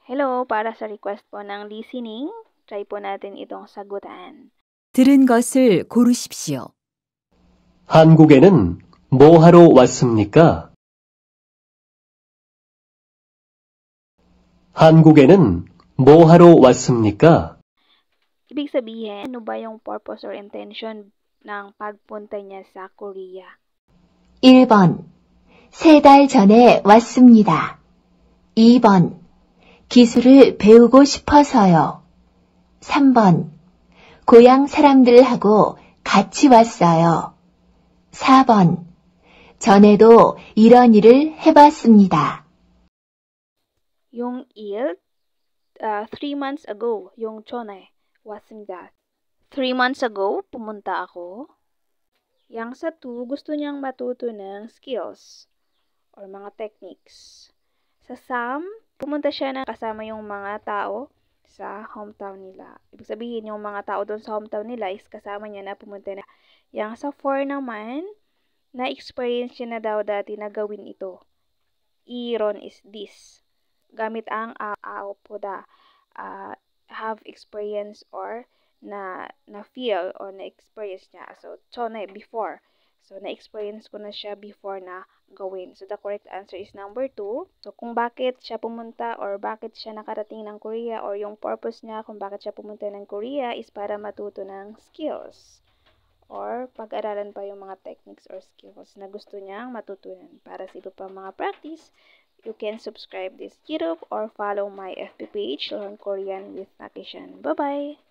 Hello, para sa request po ng listening, try po natin itong sagutan. 들은 것을 고르십시오. 한국에는 뭐 하러 왔습니까? 한국에는 뭐 하러 왔습니까? Ibig sabihin, ano ba yung purpose or intention ng pagpunta niya sa Korea? 1번. 3달 전에 왔습니다. 2번. 기술을 배우고 싶어서요. 3번. 고향 사람들하고 같이 왔어요. 4번. 전에도 이런 일을 해봤습니다. Yung il, 3 months ago, yung chone, wasn't 3 months ago, pumunta ako. Yang sa 2, gusto niyang matuto ng skills or mga techniques. Sa Sam, pumunta siya na kasama yung mga tao sa hometown nila. Ibig sabihin, yung mga tao doon sa hometown nila is kasama niya na pumunta na. Yang sa 4 naman, na-experience niya na daw dati na gawin ito. Iron is this. Gamit ang ao po have experience or na-feel or na-experience niya. So, chone, before. So, na-experience ko na siya before na gawin. So, the correct answer is number 2. So, kung bakit siya pumunta or bakit siya nakarating ng Korea or yung purpose niya kung bakit siya pumunta ng Korea is para matuto ng skills or pag-aralan pa yung mga techniques or skills na gusto niyang matutunan. Para sa iba pang mga practice, you can subscribe this YouTube or follow my FB page, Learn Korean with Nakishan. Bye-bye!